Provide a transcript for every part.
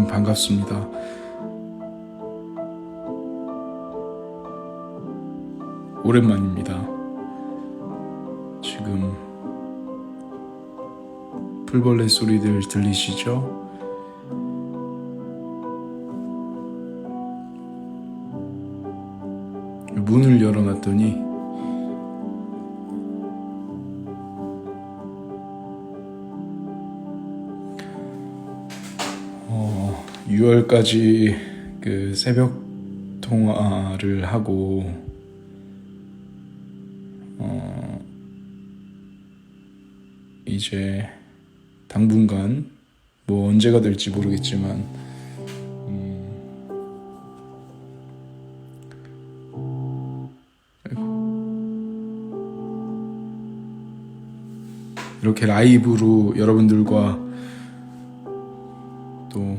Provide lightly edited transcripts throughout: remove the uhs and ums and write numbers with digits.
반갑습니다. 오랜만입니다. 지금 풀벌레 소리들 들리시죠? 문을 열어놨더니 6월까지 그 새벽 통화를 하고 이제 당분간 뭐 언제가 될지 모르겠지만 이렇게 라이브로 여러분들과 또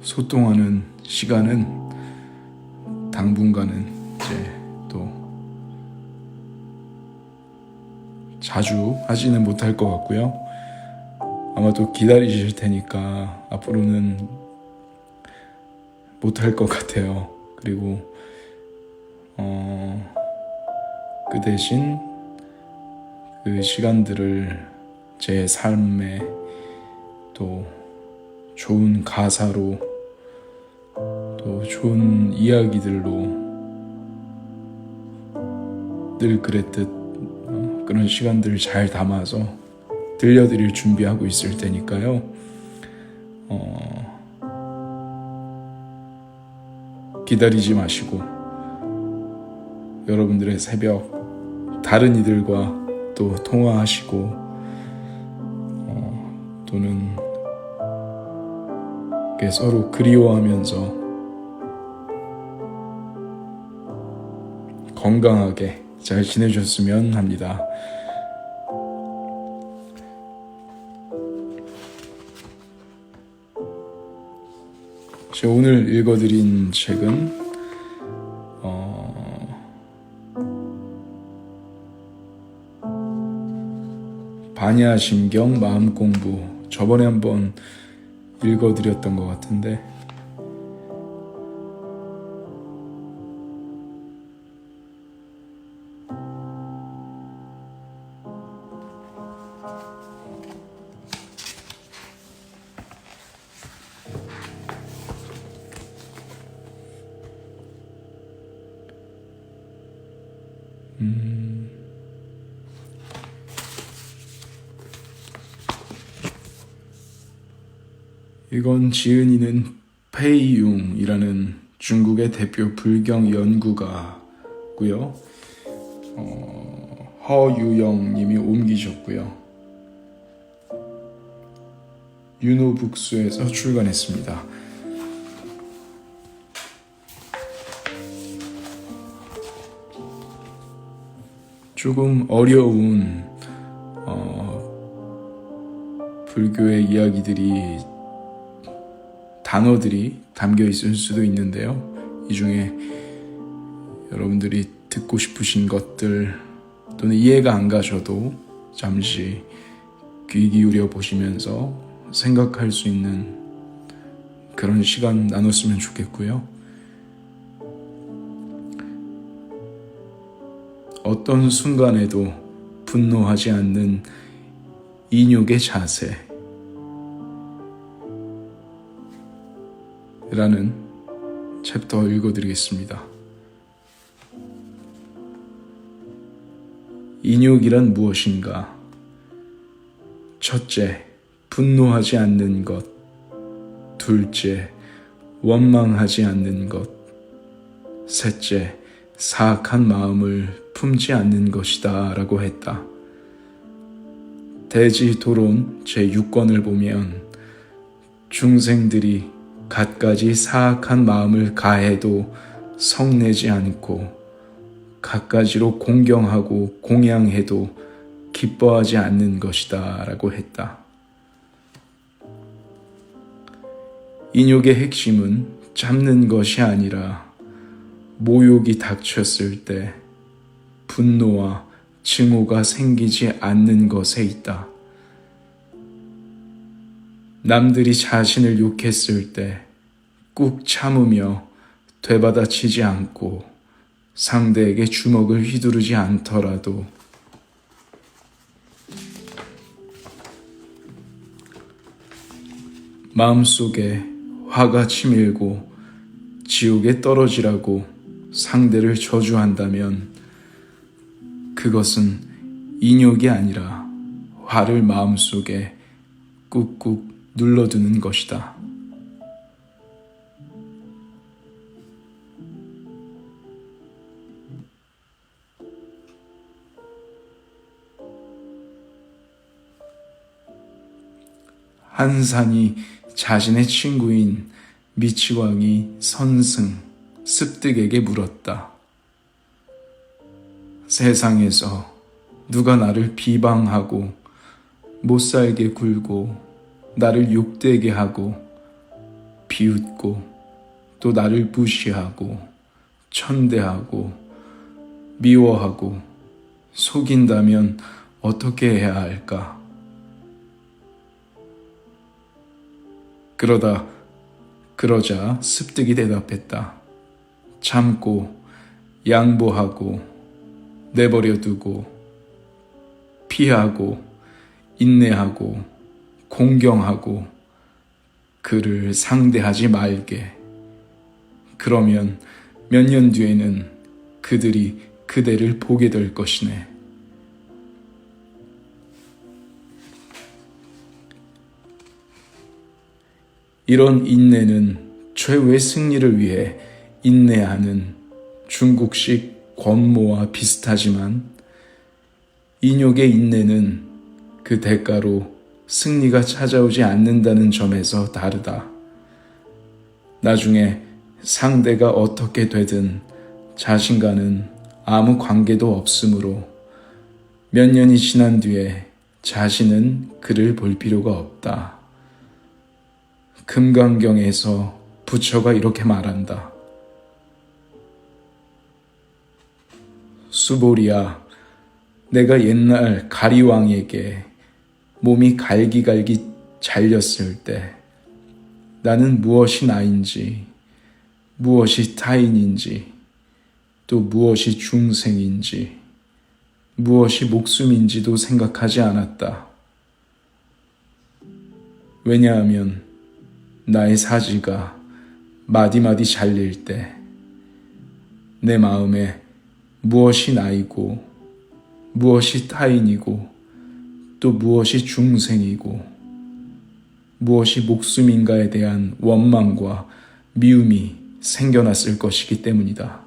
소통하는 시간은 당분간은 이제 또 자주 하지는 못할 것 같고요. 아마 또 기다리실 테니까 앞으로는 못할 것 같아요. 그리고 그 대신 그 시간들을 제 삶에 또 좋은 가사로 또 좋은 이야기들로 늘 그랬듯 그런 시간들을 잘 담아서 들려드릴 준비하고 있을 테니까요. 기다리지 마시고 여러분들의 새벽 다른 이들과 또 통화하시고 또는 서로 그리워하면서 건강하게 잘 지내셨으면 합니다. 제가 오늘 읽어드린 책은 반야심경 마음공부, 저번에 한번 읽어드렸던 것 같은데 이건 지은이는 페이융이라는 중국의 대표 불경 연구가고요. 허유영 님이 옮기셨고요. 윤호북수에서 출간했습니다. 조금 어려운 불교의 이야기들이 단어들이 담겨 있을 수도 있는데요. 이 중에 여러분들이 듣고 싶으신 것들 또는 이해가 안 가셔도 잠시 귀 기울여 보시면서 생각할 수 있는 그런 시간 나눴으면 좋겠고요. 어떤 순간에도 분노하지 않는 인욕의 자세 라는 챕터 읽어드리겠습니다. 인욕이란 무엇인가? 첫째, 분노하지 않는 것. 둘째, 원망하지 않는 것. 셋째, 사악한 마음을 품지 않는 것이다 라고 했다. 대지도론 제6권을 보면 중생들이 갖가지 사악한 마음을 가해도 성내지 않고 갖가지로 공경하고 공양해도 기뻐하지 않는 것이다 라고 했다. 인욕의 핵심은 참는 것이 아니라 모욕이 닥쳤을 때 분노와 증오가 생기지 않는 것에 있다. 남들이 자신을 욕했을 때 꾹 참으며 되받아치지 않고 상대에게 주먹을 휘두르지 않더라도 마음속에 화가 치밀고 지옥에 떨어지라고 상대를 저주한다면 그것은 인욕이 아니라 화를 마음속에 꾹꾹 눌러두는 것이다. 한산이 자신의 친구인 미치광이 선승 습득에게 물었다. 세상에서 누가 나를 비방하고 못살게 굴고 나를 욕되게 하고 비웃고 또 나를 무시하고 천대하고 미워하고 속인다면 어떻게 해야 할까? 그러자 습득이 대답했다. 참고 양보하고 내버려두고 피하고 인내하고 공경하고 그를 상대하지 말게. 그러면 몇 년 뒤에는 그들이 그대를 보게 될 것이네. 이런 인내는 최후의 승리를 위해 인내하는 중국식 권모와 비슷하지만 인욕의 인내는 그 대가로 승리가 찾아오지 않는다는 점에서 다르다. 나중에 상대가 어떻게 되든 자신과는 아무 관계도 없으므로 몇 년이 지난 뒤에 자신은 그를 볼 필요가 없다. 금강경에서 부처가 이렇게 말한다. 수보리야, 내가 옛날 가리왕에게 몸이 갈기갈기 잘렸을 때 나는 무엇이 나인지, 무엇이 타인인지, 또 무엇이 중생인지, 무엇이 목숨인지도 생각하지 않았다. 왜냐하면 나의 사지가 마디마디 잘릴 때 내 마음에 무엇이 나이고 무엇이 타인이고 또 무엇이 중생이고 무엇이 목숨인가에 대한 원망과 미움이 생겨났을 것이기 때문이다.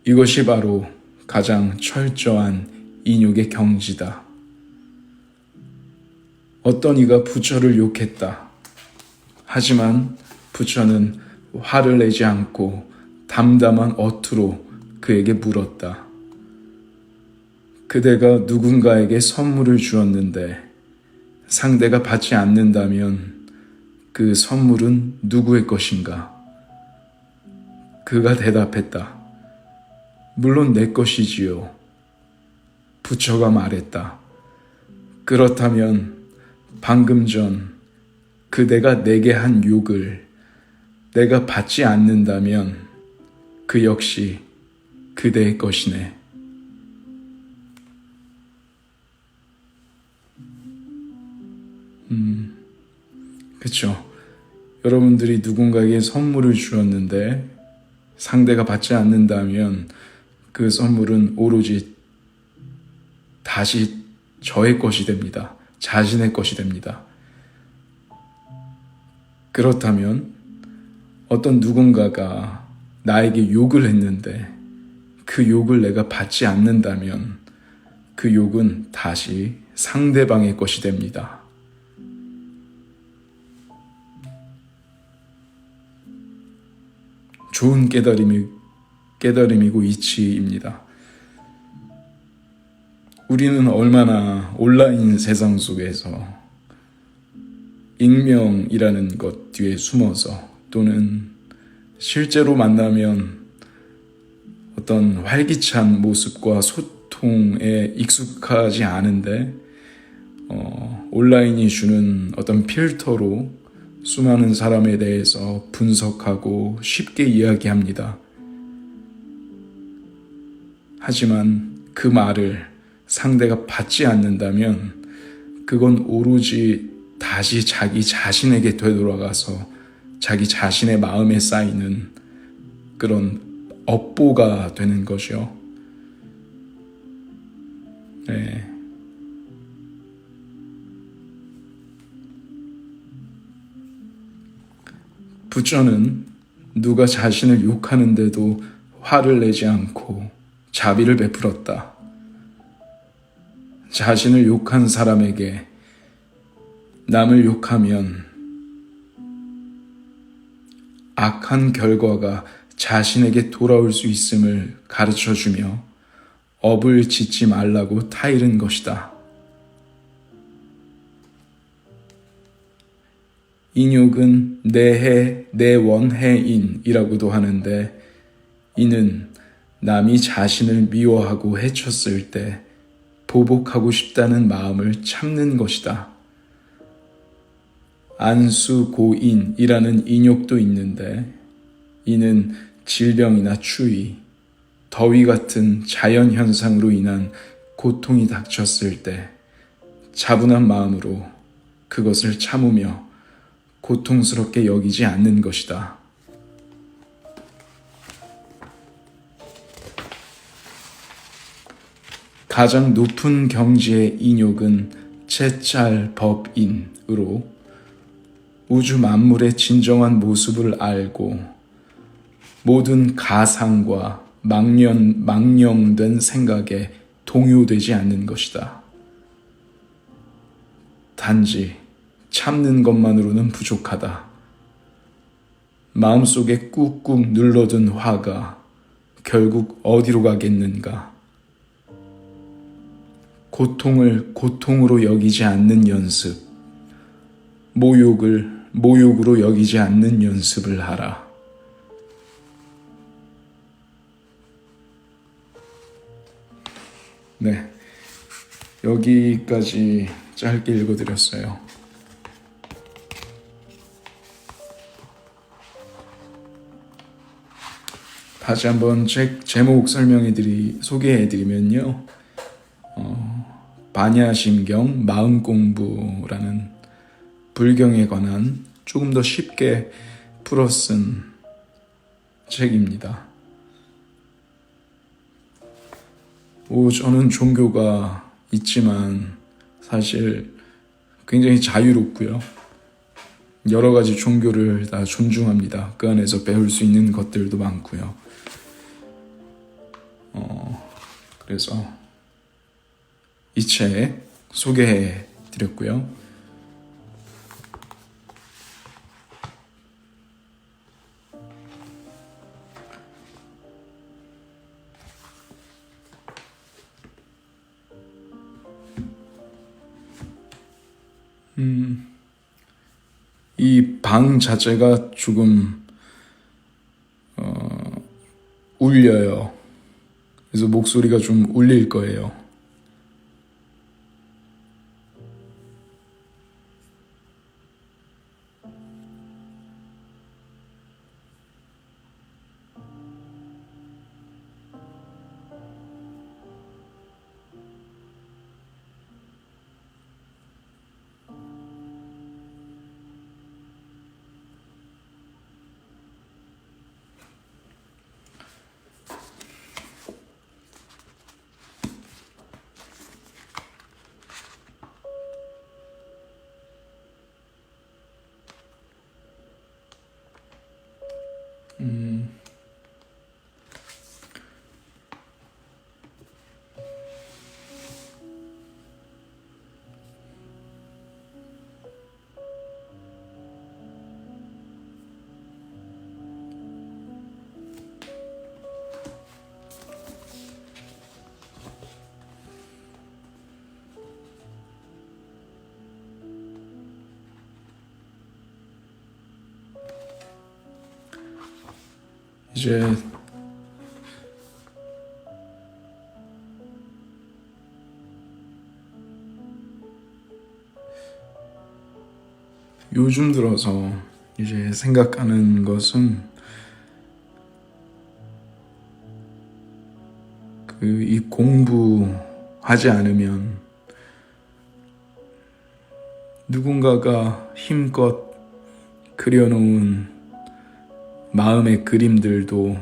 이것이 바로 가장 철저한 인욕의 경지다. 어떤 이가 부처를 욕했다. 하지만 부처는 화를 내지 않고 담담한 어투로 그에게 물었다. 그대가 누군가에게 선물을 주었는데 상대가 받지 않는다면 그 선물은 누구의 것인가? 그가 대답했다. 물론 내 것이지요. 부처가 말했다. 그렇다면 방금 전 그대가 내게 한 욕을 내가 받지 않는다면 그 역시 그대의 것이네. 그쵸. 여러분들이 누군가에게 선물을 주었는데 상대가 받지 않는다면 그 선물은 오로지 다시 저의 것이 됩니다. 자신의 것이 됩니다. 그렇다면 어떤 누군가가 나에게 욕을 했는데 그 욕을 내가 받지 않는다면 그 욕은 다시 상대방의 것이 됩니다. 좋은 깨달음이고 이치입니다. 우리는 얼마나 온라인 세상 속에서 익명이라는 것 뒤에 숨어서 또는 실제로 만나면 어떤 활기찬 모습과 고통에 익숙하지 않은데 온라인이 주는 어떤 필터로 수많은 사람에 대해서 분석하고 쉽게 이야기합니다. 하지만 그 말을 상대가 받지 않는다면 그건 오로지 다시 자기 자신에게 되돌아가서 자기 자신의 마음에 쌓이는 그런 업보가 되는 거죠. 네. 부처는 누가 자신을 욕하는데도 화를 내지 않고 자비를 베풀었다. 자신을 욕한 사람에게 남을 욕하면 악한 결과가 자신에게 돌아올 수 있음을 가르쳐주며 업을 짓지 말라고 타이른 것이다. 인욕은 내해, 내원해인이라고도 하는데 이는 남이 자신을 미워하고 해쳤을 때 보복하고 싶다는 마음을 참는 것이다. 안수고인이라는 인욕도 있는데 이는 질병이나 추위, 더위 같은 자연현상으로 인한 고통이 닥쳤을 때 차분한 마음으로 그것을 참으며 고통스럽게 여기지 않는 것이다. 가장 높은 경지의 인욕은 채찰법인으로 우주 만물의 진정한 모습을 알고 모든 가상과 망령된 생각에 동요되지 않는 것이다. 단지 참는 것만으로는 부족하다. 마음속에 꾹꾹 눌러둔 화가 결국 어디로 가겠는가? 고통을 고통으로 여기지 않는 연습, 모욕을 모욕으로 여기지 않는 연습을 하라. 네, 여기까지 짧게 읽어드렸어요. 다시 한번 책 제목 소개해드리면요. 반야심경 마음공부라는 불경에 관한 조금 더 쉽게 풀어 쓴 책입니다. 저는 종교가 있지만 사실 굉장히 자유롭고요. 여러 가지 종교를 다 존중합니다. 그 안에서 배울 수 있는 것들도 많고요. 그래서 이 책 소개해 드렸고요. 이 방 자체가 조금 울려요. 그래서 목소리가 좀 울릴 거예요. 이제 요즘 들어서 이제 생각하는 것은 이 공부하지 않으면 누군가가 힘껏 그려놓은 마음의 그림들도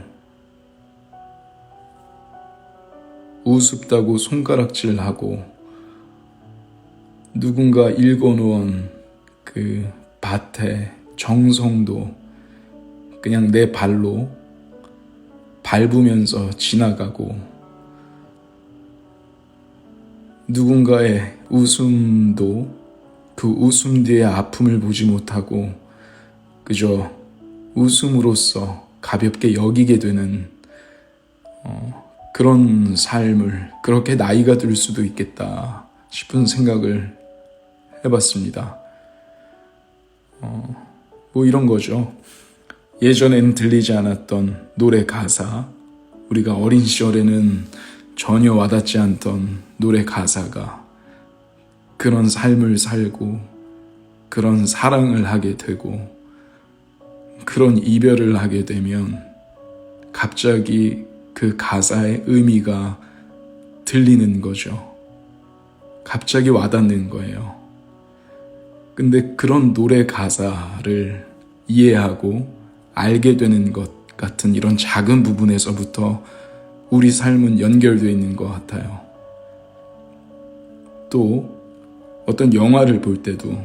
우습다고 손가락질하고 누군가 읽어놓은 그 밭의 정성도 그냥 내 발로 밟으면서 지나가고 누군가의 웃음도 그 웃음 뒤에 아픔을 보지 못하고 그저 웃음으로써 가볍게 여기게 되는 그런 삶을 그렇게 나이가 들 수도 있겠다 싶은 생각을 해봤습니다. 뭐 이런 거죠. 예전엔 들리지 않았던 노래 가사, 우리가 어린 시절에는 전혀 와닿지 않던 노래 가사가 그런 삶을 살고 그런 사랑을 하게 되고 그런 이별을 하게 되면 갑자기 그 가사의 의미가 들리는 거죠. 갑자기 와닿는 거예요. 근데 그런 노래 가사를 이해하고 알게 되는 것 같은 이런 작은 부분에서부터 우리 삶은 연결되어 있는 것 같아요. 또 어떤 영화를 볼 때도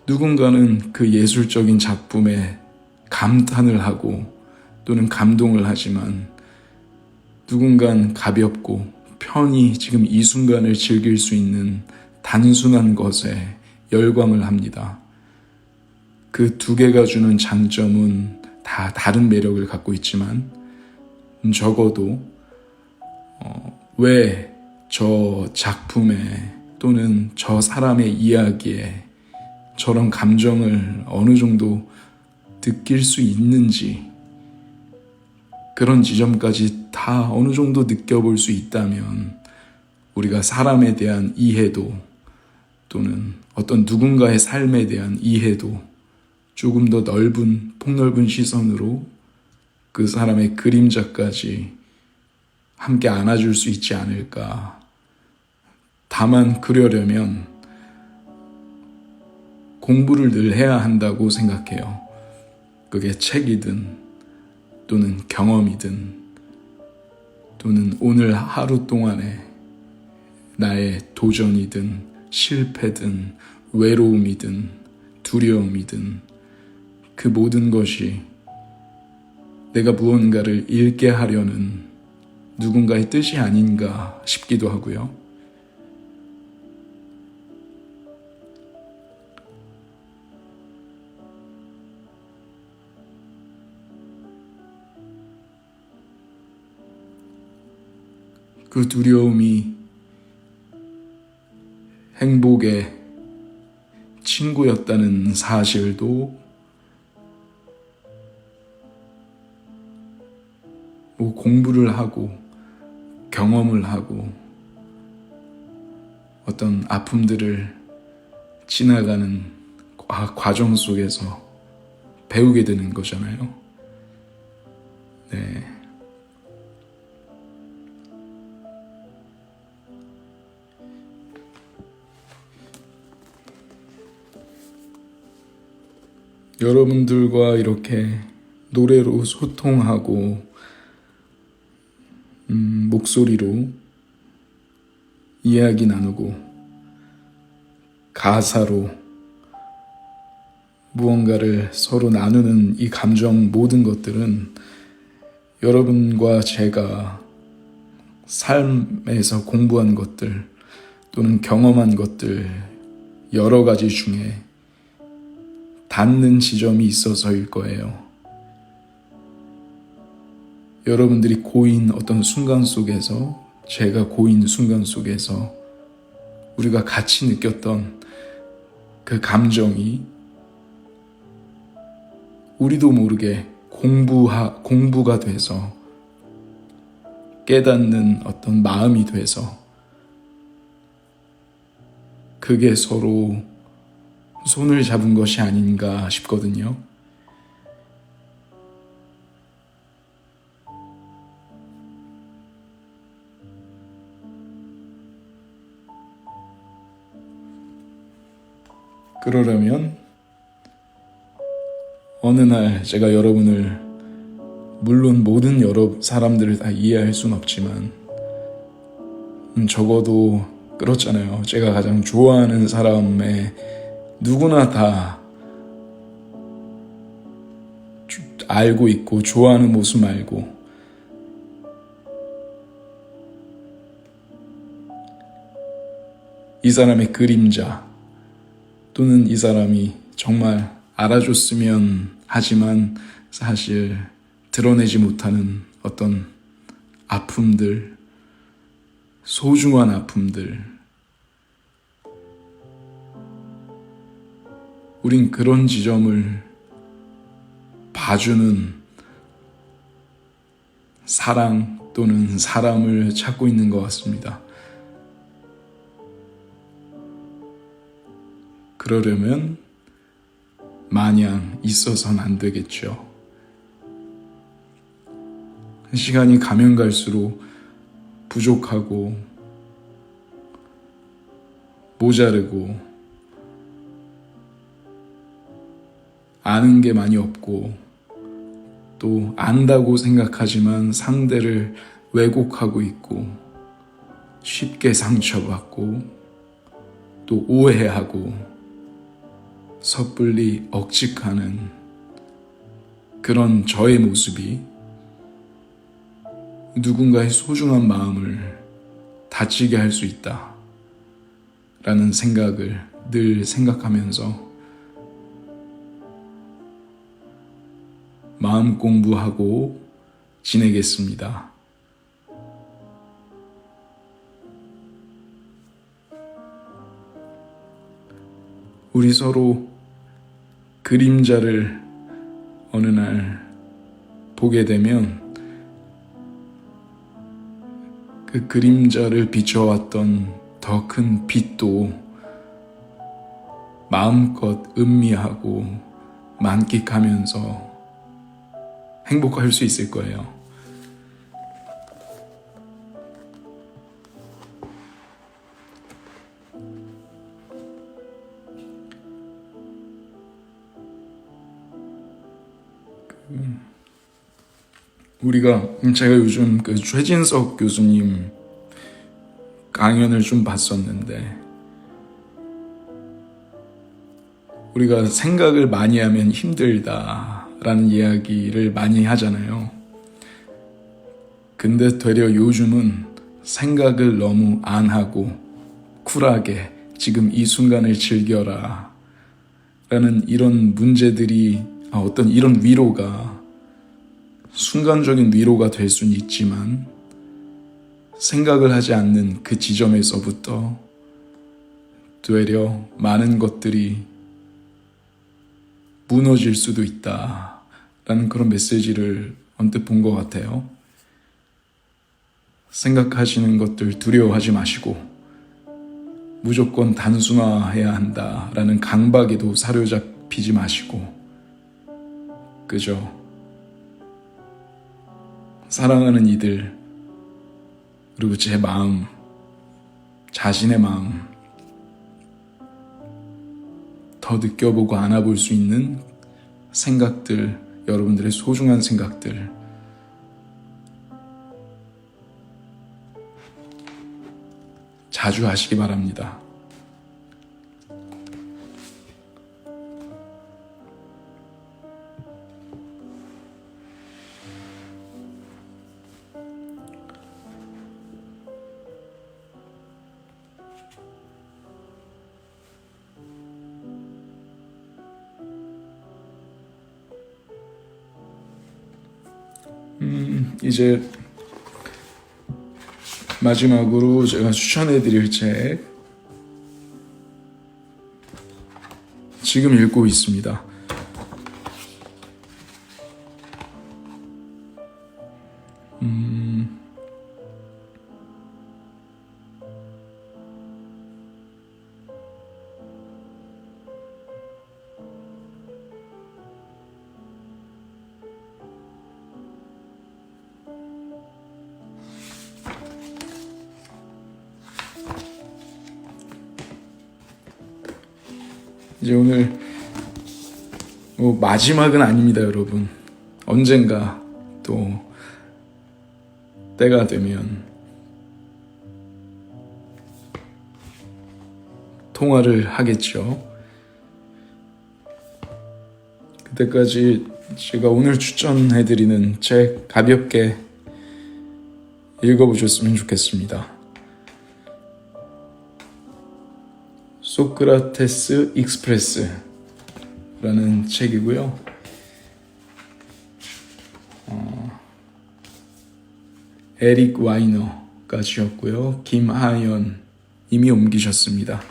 누군가는 그 예술적인 작품에 감탄을 하고 또는 감동을 하지만 누군가는 가볍고 편히 지금 이 순간을 즐길 수 있는 단순한 것에 열광을 합니다. 그 두 개가 주는 장점은 다 다른 매력을 갖고 있지만 적어도 왜 저 작품에 또는 저 사람의 이야기에 저런 감정을 어느 정도 느낄 수 있는지 그런 지점까지 다 어느 정도 느껴볼 수 있다면 우리가 사람에 대한 이해도 또는 어떤 누군가의 삶에 대한 이해도 조금 더 넓은 폭넓은 시선으로 그 사람의 그림자까지 함께 안아줄 수 있지 않을까. 다만 그러려면 공부를 늘 해야 한다고 생각해요. 그게 책이든 또는 경험이든 또는 오늘 하루 동안의 나의 도전이든 실패든 외로움이든 두려움이든 그 모든 것이 내가 무언가를 읽게 하려는 누군가의 뜻이 아닌가 싶기도 하고요. 그 두려움이 행복의 친구였다는 사실도 뭐 공부를 하고 경험을 하고 어떤 아픔들을 지나가는 과정 속에서 배우게 되는 거잖아요. 네. 여러분들과 이렇게 노래로 소통하고 목소리로 이야기 나누고 가사로 무언가를 서로 나누는 이 감정 모든 것들은 여러분과 제가 삶에서 공부한 것들 또는 경험한 것들 여러 가지 중에 닿는 지점이 있어서일 거예요. 여러분들이 고인 어떤 순간 속에서 제가 고인 순간 속에서 우리가 같이 느꼈던 그 감정이 우리도 모르게 공부가 돼서 깨닫는 어떤 마음이 돼서 그게 서로 손을 잡은 것이 아닌가 싶거든요. 그러려면 어느 날 제가 여러분을, 물론 모든 여러 사람들을 다 이해할 순 없지만 적어도 그렇잖아요. 제가 가장 좋아하는 사람의 누구나 다 알고 있고 좋아하는 모습 알고, 이 사람의 그림자 또는 이 사람이 정말 알아줬으면 하지만 사실 드러내지 못하는 어떤 아픔들, 소중한 아픔들, 우린 그런 지점을 봐주는 사랑 또는 사람을 찾고 있는 것 같습니다. 그러려면 마냥 있어서는 안 되겠죠. 시간이 가면 갈수록 부족하고 모자르고 아는 게 많이 없고, 또 안다고 생각하지만 상대를 왜곡하고 있고, 쉽게 상처받고 또 오해하고 섣불리 억측하는 그런 저의 모습이 누군가의 소중한 마음을 다치게 할 수 있다 라는 생각을 늘 생각하면서 마음 공부하고 지내겠습니다. 우리 서로 그림자를 어느 날 보게 되면 그 그림자를 비춰왔던 더 큰 빛도 마음껏 음미하고 만끽하면서 행복할 수 있을 거예요. 제가 요즘 그 최진석 교수님 강연을 좀 봤었는데, 우리가 생각을 많이 하면 힘들다라는 이야기를 많이 하잖아요. 근데 되려 요즘은 생각을 너무 안 하고 쿨하게 지금 이 순간을 즐겨라 라는 이런 문제들이, 어떤 이런 위로가, 순간적인 위로가 될 수는 있지만 생각을 하지 않는 그 지점에서부터 되려 많은 것들이 무너질 수도 있다라는 그런 메시지를 언뜻 본 것 같아요. 생각하시는 것들 두려워하지 마시고 무조건 단순화해야 한다라는 강박에도 사로잡히지 마시고, 그저 사랑하는 이들, 그리고 제 마음, 자신의 마음 더 느껴보고 안아볼 수 있는 생각들, 여러분들의 소중한 생각들 자주 하시기 바랍니다. 이제 마지막으로 제가 추천해드릴 책, 지금 읽고 있습니다. 이제 오늘 마지막은 아닙니다, 여러분. 언젠가 또 때가 되면 통화를 하겠죠. 그때까지 제가 오늘 추천해드리는 책 가볍게 읽어보셨으면 좋겠습니다. 소크라테스 익스프레스라는 책이고요. 에릭 와이너가 지었고요. 김하연 이미 옮기셨습니다.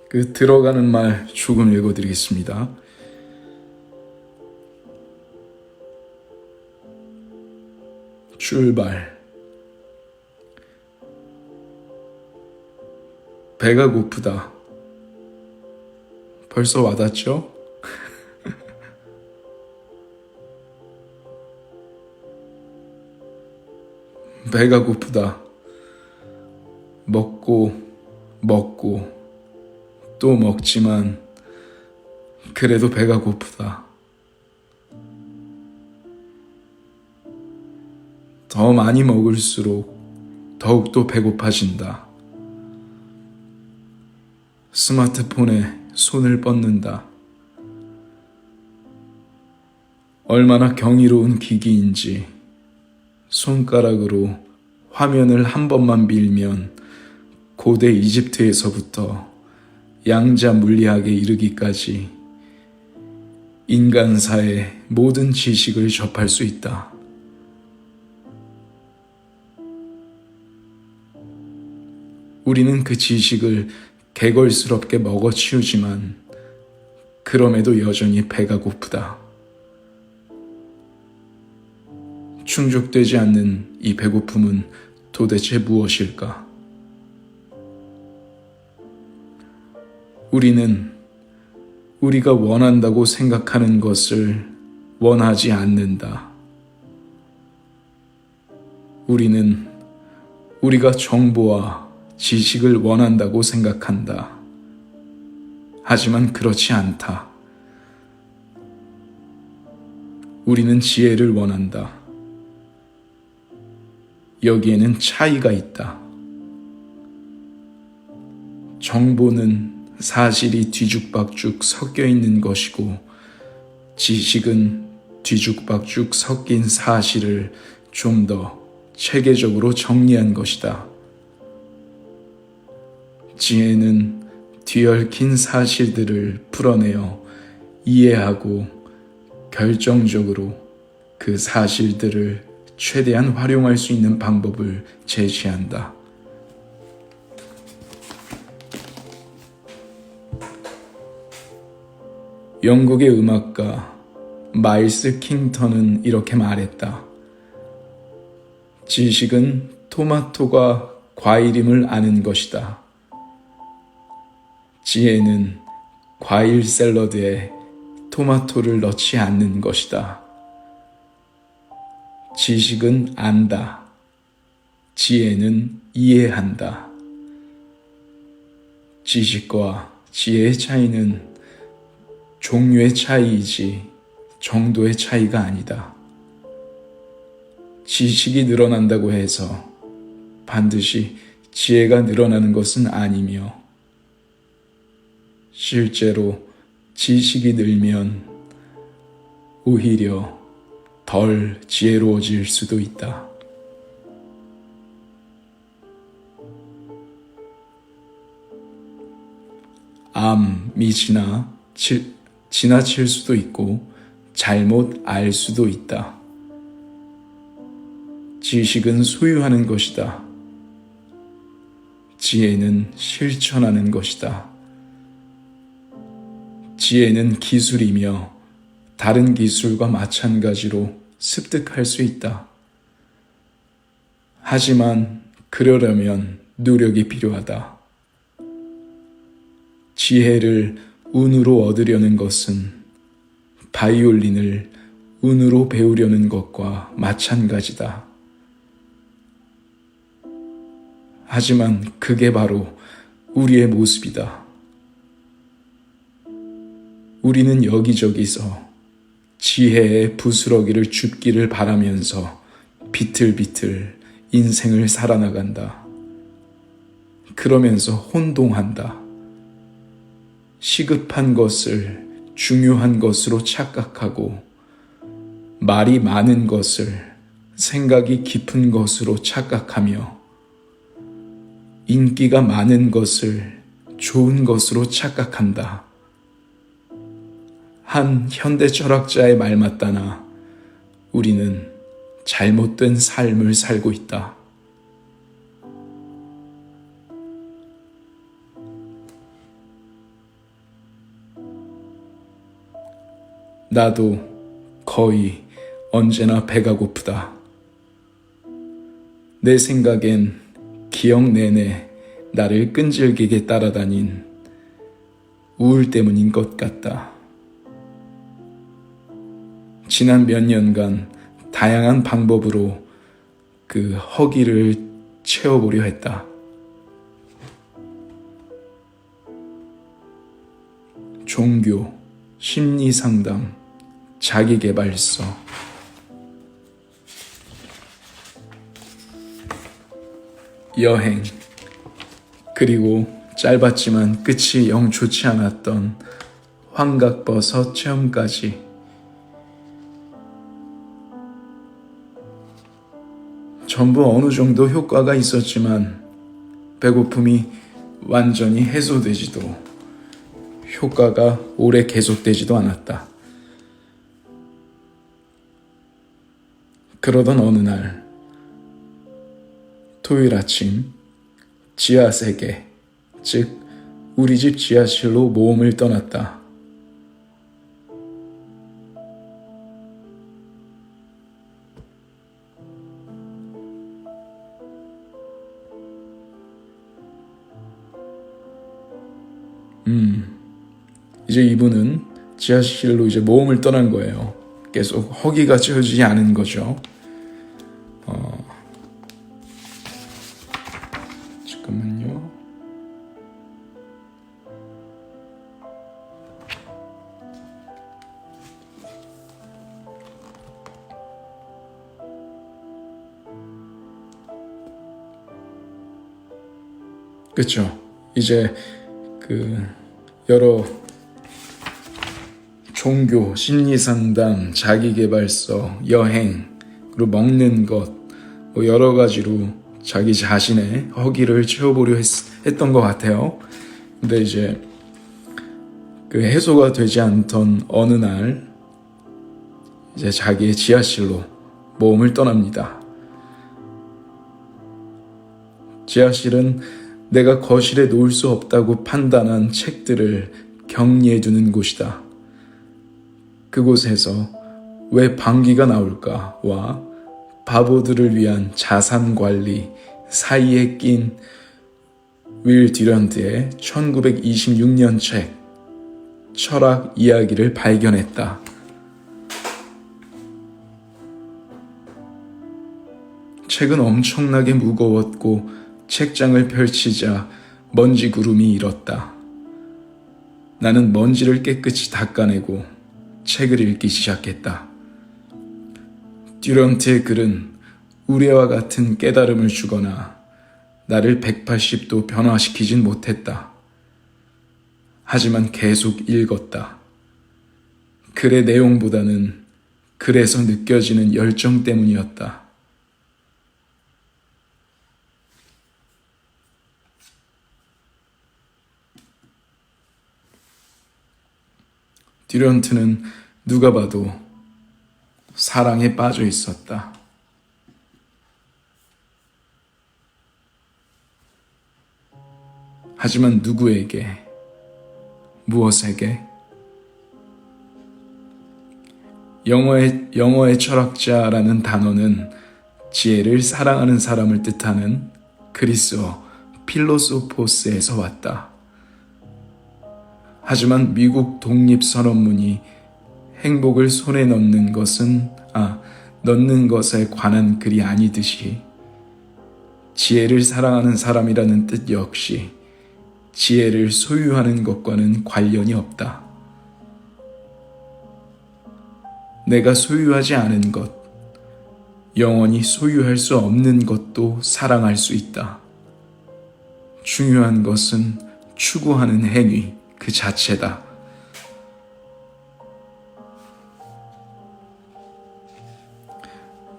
그 들어가는 말 조금 읽어드리겠습니다. 출발. 배가 고프다. 벌써 와닿죠? 배가 고프다. 먹고 또 먹지만 그래도 배가 고프다. 더 많이 먹을수록 더욱더 배고파진다. 스마트폰에 손을 뻗는다. 얼마나 경이로운 기기인지 손가락으로 화면을 한 번만 밀면 고대 이집트에서부터 양자 물리학에 이르기까지 인간사의 모든 지식을 접할 수 있다. 우리는 그 지식을 개걸스럽게 먹어치우지만 그럼에도 여전히 배가 고프다. 충족되지 않는 이 배고픔은 도대체 무엇일까? 우리는 우리가 원한다고 생각하는 것을 원하지 않는다. 우리는 우리가 정보와 지식을 원한다고 생각한다. 하지만 그렇지 않다. 우리는 지혜를 원한다. 여기에는 차이가 있다. 정보는 사실이 뒤죽박죽 섞여 있는 것이고 지식은 뒤죽박죽 섞인 사실을 좀 더 체계적으로 정리한 것이다. 지혜는 뒤얽힌 사실들을 풀어내어 이해하고 결정적으로 그 사실들을 최대한 활용할 수 있는 방법을 제시한다. 영국의 음악가 마일스 킹턴은 이렇게 말했다. 지식은 토마토가 과일임을 아는 것이다. 지혜는 과일 샐러드에 토마토를 넣지 않는 것이다. 지식은 안다. 지혜는 이해한다. 지식과 지혜의 차이는 종류의 차이이지 정도의 차이가 아니다. 지식이 늘어난다고 해서 반드시 지혜가 늘어나는 것은 아니며 실제로 지식이 늘면 오히려 덜 지혜로워질 수도 있다. 암이 지나칠 수도 있고 잘못 알 수도 있다. 지식은 소유하는 것이다. 지혜는 실천하는 것이다. 지혜는 기술이며 다른 기술과 마찬가지로 습득할 수 있다. 하지만 그러려면 노력이 필요하다. 지혜를 운으로 얻으려는 것은 바이올린을 운으로 배우려는 것과 마찬가지다. 하지만 그게 바로 우리의 모습이다. 우리는 여기저기서 지혜의 부스러기를 줍기를 바라면서 비틀비틀 인생을 살아나간다. 그러면서 혼동한다. 시급한 것을 중요한 것으로 착각하고 말이 많은 것을 생각이 깊은 것으로 착각하며 인기가 많은 것을 좋은 것으로 착각한다. 한 현대 철학자의 말 맞다나 우리는 잘못된 삶을 살고 있다. 나도 거의 언제나 배가 고프다. 내 생각엔 기억 내내 나를 끈질기게 따라다닌 우울 때문인 것 같다. 지난 몇 년간 다양한 방법으로 그 허기를 채워보려 했다. 종교, 심리상담, 자기계발서, 여행, 그리고 짧았지만 끝이 영 좋지 않았던 환각버섯 체험까지. 전부 어느 정도 효과가 있었지만 배고픔이 완전히 해소되지도 효과가 오래 계속되지도 않았다. 그러던 어느 날 토요일 아침 지하세계, 즉 우리 집 지하실로 모험을 떠났다. 이제 이분은 지하실로 이제 모험을 떠난 거예요. 계속 허기가 채워지지 않은 거죠. 잠깐만요. 그쵸. 이제 여러 종교, 심리상담, 자기계발서, 여행, 그리고 먹는 것, 여러 가지로 자기 자신의 허기를 채워보려 했던 것 같아요. 근데 이제 해소가 되지 않던 어느 날 이제 자기의 지하실로 모험을 떠납니다. 지하실은 내가 거실에 놓을 수 없다고 판단한 책들을 격리해두는 곳이다. 그곳에서 왜 방귀가 나올까와 바보들을 위한 자산관리 사이에 낀 윌 듀런트의 1926년 책 철학 이야기를 발견했다. 책은 엄청나게 무거웠고 책장을 펼치자 먼지 구름이 일었다. 나는 먼지를 깨끗이 닦아내고 책을 읽기 시작했다. 듀런트의 글은 우레와 같은 깨달음을 주거나 나를 180도 변화시키진 못했다. 하지만 계속 읽었다. 글의 내용보다는 글에서 느껴지는 열정 때문이었다. 듀런트는 누가 봐도 사랑에 빠져 있었다. 하지만 누구에게, 무엇에게? 영어의 철학자라는 단어는 지혜를 사랑하는 사람을 뜻하는 그리스어 필로소포스에서 왔다. 하지만 미국 독립선언문이 행복을 손에 넣는 것에 관한 글이 아니듯이 지혜를 사랑하는 사람이라는 뜻 역시 지혜를 소유하는 것과는 관련이 없다. 내가 소유하지 않은 것, 영원히 소유할 수 없는 것도 사랑할 수 있다. 중요한 것은 추구하는 행위 그 자체다.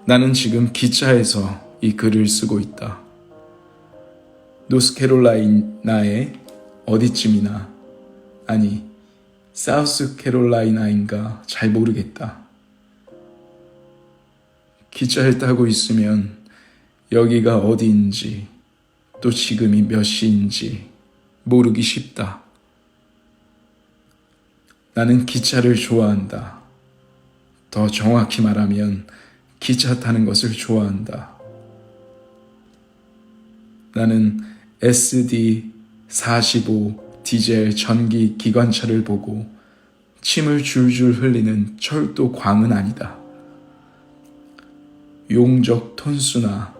나는 지금 기차에서 이 글을 쓰고 있다. 노스캐롤라이나의 어디쯤이나, 아니 사우스캐롤라이나인가 잘 모르겠다. 기차를 타고 있으면 여기가 어디인지 또 지금이 몇 시인지 모르기 쉽다. 나는 기차를 좋아한다. 더 정확히 말하면 기차 타는 것을 좋아한다. 나는 SD45 디젤 전기 기관차를 보고 침을 줄줄 흘리는 철도 광은 아니다. 용적 톤수나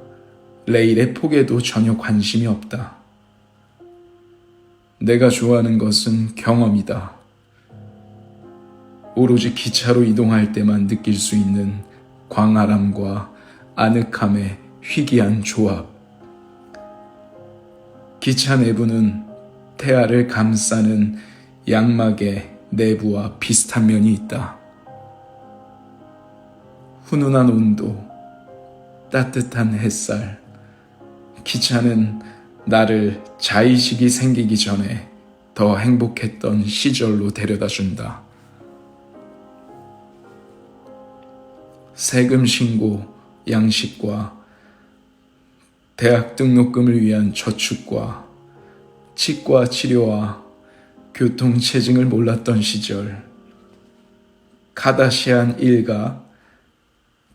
레일의 폭에도 전혀 관심이 없다. 내가 좋아하는 것은 경험이다. 오로지 기차로 이동할 때만 느낄 수 있는 광활함과 아늑함의 희귀한 조합. 기차 내부는 태아를 감싸는 양막의 내부와 비슷한 면이 있다. 훈훈한 온도, 따뜻한 햇살. 기차는 나를 자의식이 생기기 전에 더 행복했던 시절로 데려다 준다. 세금 신고, 양식과 대학 등록금을 위한 저축과 치과 치료와 교통체증을 몰랐던 시절. 카다시안 일가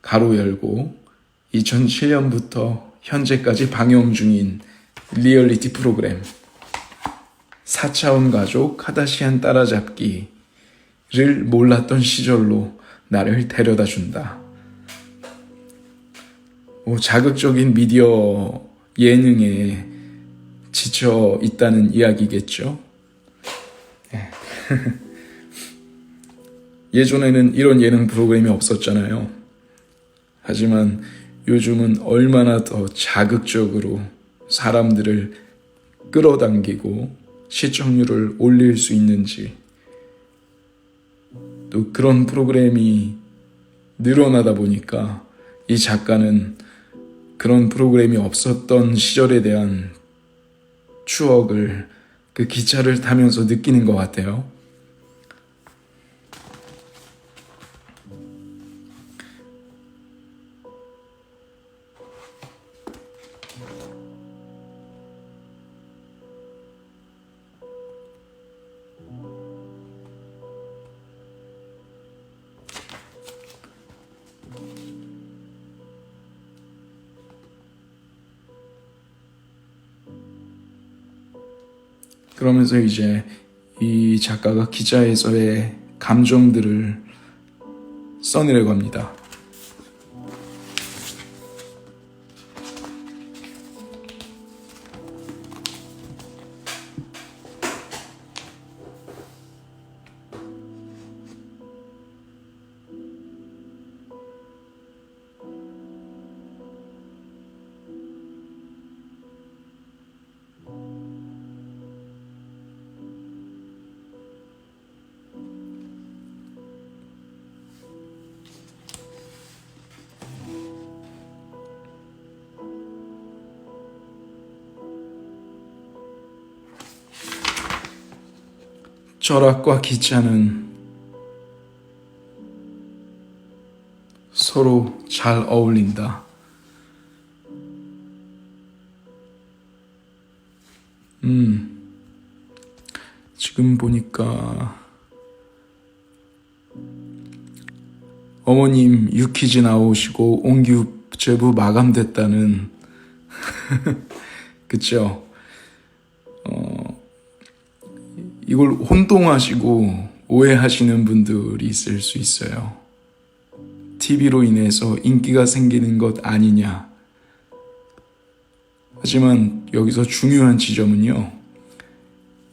가로 열고 2007년부터 현재까지 방영 중인 리얼리티 프로그램 4차원 가족 카다시안 따라잡기를 몰랐던 시절로 나를 데려다 준다. 자극적인 미디어 예능에 지쳐 있다는 이야기겠죠. 예전에는 이런 예능 프로그램이 없었잖아요. 하지만 요즘은 얼마나 더 자극적으로 사람들을 끌어당기고 시청률을 올릴 수 있는지, 또 그런 프로그램이 늘어나다 보니까 이 작가는 그런 프로그램이 없었던 시절에 대한 추억을 그 기차를 타면서 느끼는 것 같아요. 그러면서 이제 이 작가가 기차에서의 감정들을 써내려고 합니다. 철학과 기차는 서로 잘 어울린다. 지금 보니까 어머님 유퀴즈 나오시고 옹기제부 마감됐다는 그쵸? 이걸 혼동하시고 오해하시는 분들이 있을 수 있어요. TV로 인해서 인기가 생기는 것 아니냐. 하지만 여기서 중요한 지점은요.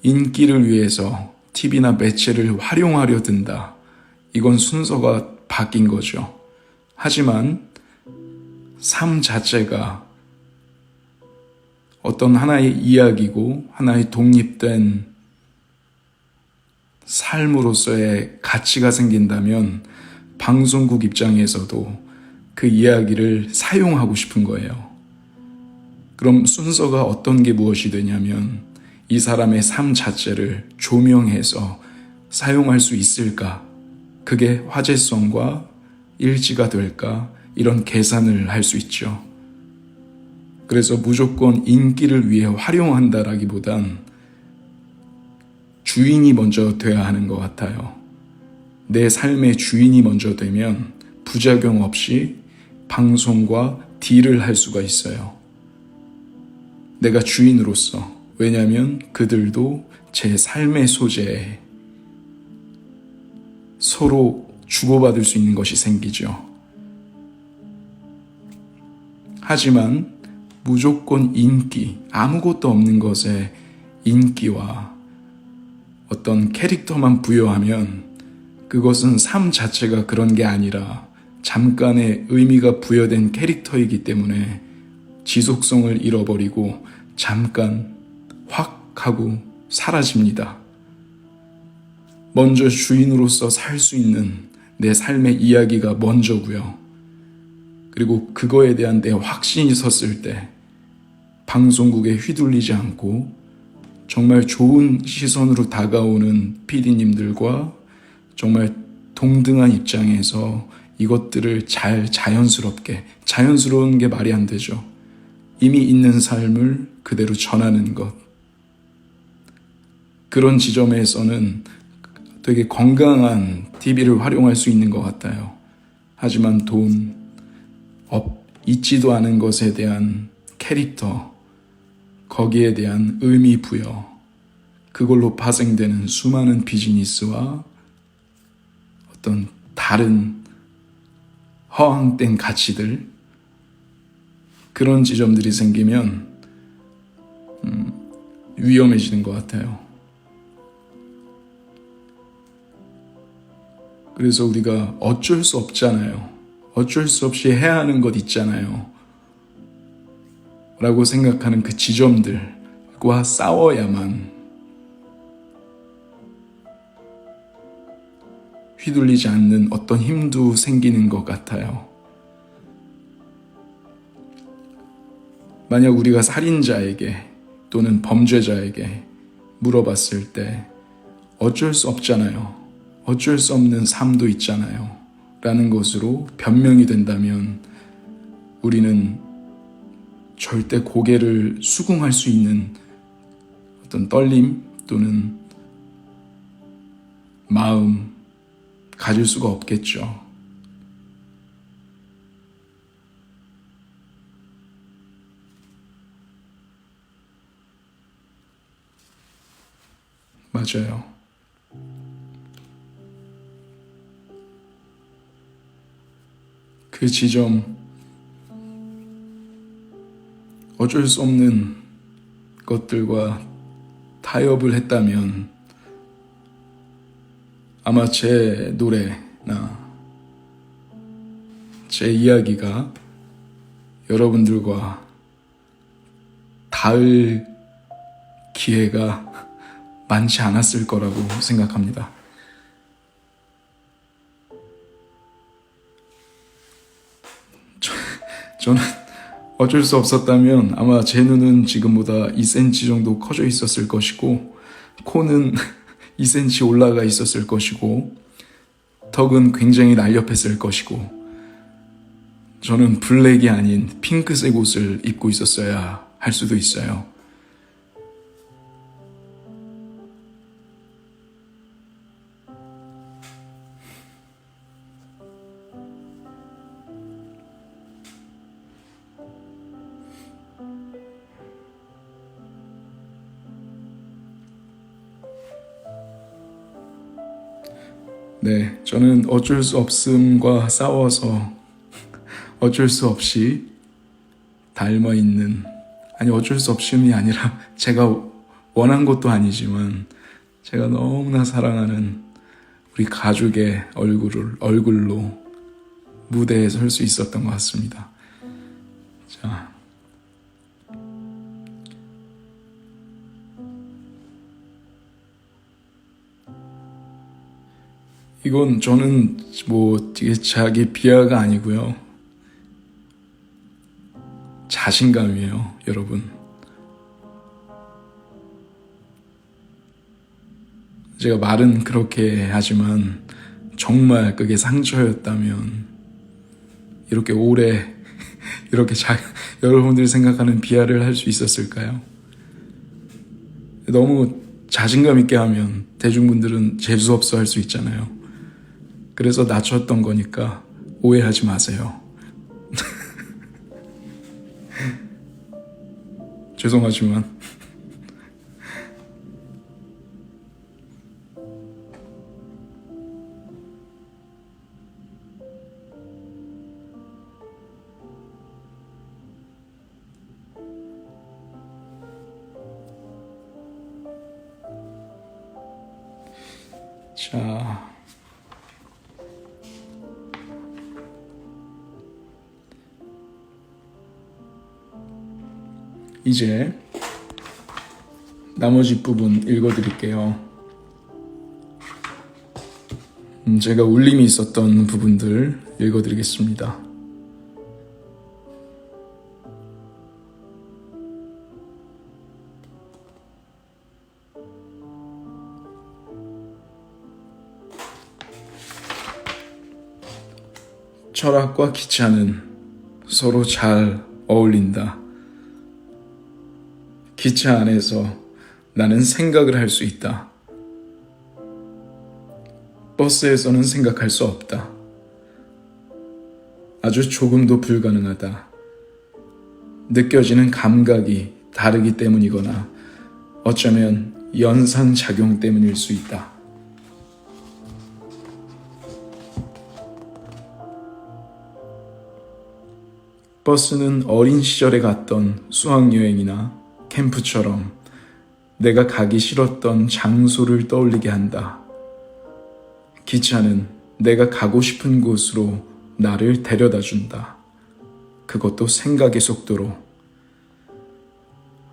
인기를 위해서 TV나 매체를 활용하려 든다. 이건 순서가 바뀐 거죠. 하지만 삶 자체가 어떤 하나의 이야기고 하나의 독립된 삶으로서의 가치가 생긴다면 방송국 입장에서도 그 이야기를 사용하고 싶은 거예요. 그럼 순서가 어떤 게 무엇이 되냐면 이 사람의 삶 자체를 조명해서 사용할 수 있을까? 그게 화제성과 일치가 될까? 이런 계산을 할 수 있죠. 그래서 무조건 인기를 위해 활용한다라기보단 주인이 먼저 돼야 하는 것 같아요. 내 삶의 주인이 먼저 되면 부작용 없이 방송과 딜을 할 수가 있어요. 내가 주인으로서. 왜냐하면 그들도 제 삶의 소재에 서로 주고받을 수 있는 것이 생기죠. 하지만 무조건 인기, 아무것도 없는 것에 인기와 어떤 캐릭터만 부여하면 그것은 삶 자체가 그런 게 아니라 잠깐의 의미가 부여된 캐릭터이기 때문에 지속성을 잃어버리고 잠깐 확 하고 사라집니다. 먼저 주인으로서 살 수 있는 내 삶의 이야기가 먼저고요. 그리고 그거에 대한 내 확신이 섰을 때 방송국에 휘둘리지 않고 정말 좋은 시선으로 다가오는 PD님들과 정말 동등한 입장에서 이것들을 잘 자연스러운 게 말이 안 되죠. 이미 있는 삶을 그대로 전하는 것. 그런 지점에서는 되게 건강한 TV를 활용할 수 있는 것 같아요. 하지만 있지도 않은 것에 대한 캐릭터, 거기에 대한 의미 부여, 그걸로 파생되는 수많은 비즈니스와 어떤 다른 허황된 가치들, 그런 지점들이 생기면 위험해지는 것 같아요. 그래서 우리가 어쩔 수 없잖아요. 어쩔 수 없이 해야 하는 것 있잖아요. 라고 생각하는 그 지점들과 싸워야만 휘둘리지 않는 어떤 힘도 생기는 것 같아요. 만약 우리가 살인자에게 또는 범죄자에게 물어봤을 때 어쩔 수 없잖아요. 어쩔 수 없는 삶도 있잖아요. 라는 것으로 변명이 된다면 우리는 절대 고개를 수긍할 수 있는 어떤 떨림 또는 마음 가질 수가 없겠죠. 맞아요. 그 지점, 어쩔 수 없는 것들과 타협을 했다면 아마 제 노래나 제 이야기가 여러분들과 닿을 기회가 많지 않았을 거라고 생각합니다. 저는 어쩔 수 없었다면 아마 제 눈은 지금보다 2cm 정도 커져 있었을 것이고 코는 2cm 올라가 있었을 것이고 턱은 굉장히 날렵했을 것이고 저는 블랙이 아닌 핑크색 옷을 입고 있었어야 할 수도 있어요. 네, 저는 어쩔 수 없음과 싸워서 어쩔 수 없이 닮아있는, 아니 어쩔 수 없음이 아니라 제가 원한 것도 아니지만 제가 너무나 사랑하는 우리 가족의 얼굴로 무대에 설 수 있었던 것 같습니다. 자, 이건 저는 뭐 되게 자기 비하가 아니고요. 자신감이에요, 여러분. 제가 말은 그렇게 하지만 정말 그게 상처였다면 이렇게 오래 이렇게 여러분들이 생각하는 비하를 할 수 있었을까요? 너무 자신감 있게 하면 대중분들은 재수없어 할 수 있잖아요. 그래서 낮췄던 거니까 오해하지 마세요. 죄송하지만 자, 이제 나머지 부분 읽어드릴게요. 제가 울림이 있었던 부분들 읽어드리겠습니다. 철학과 기차는 서로 잘 어울린다. 기차 안에서 나는 생각을 할 수 있다. 버스에서는 생각할 수 없다. 아주 조금도 불가능하다. 느껴지는 감각이 다르기 때문이거나 어쩌면 연상작용 때문일 수 있다. 버스는 어린 시절에 갔던 수학여행이나 캠프처럼 내가 가기 싫었던 장소를 떠올리게 한다. 기차는 내가 가고 싶은 곳으로 나를 데려다 준다. 그것도 생각의 속도로.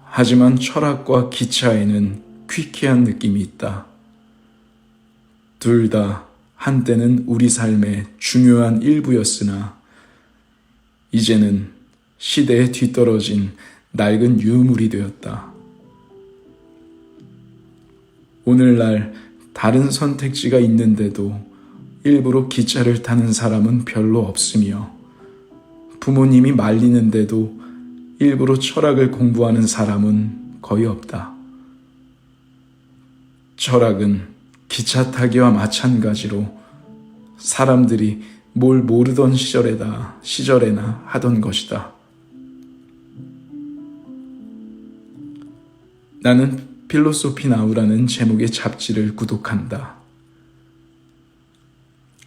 하지만 철학과 기차에는 퀴퀴한 느낌이 있다. 둘 다 한때는 우리 삶의 중요한 일부였으나 이제는 시대에 뒤떨어진 낡은 유물이 되었다. 오늘날 다른 선택지가 있는데도 일부러 기차를 타는 사람은 별로 없으며 부모님이 말리는데도 일부러 철학을 공부하는 사람은 거의 없다. 철학은 기차 타기와 마찬가지로 사람들이 뭘 모르던 시절에나 하던 것이다. 나는 필로소피 나우라는 제목의 잡지를 구독한다.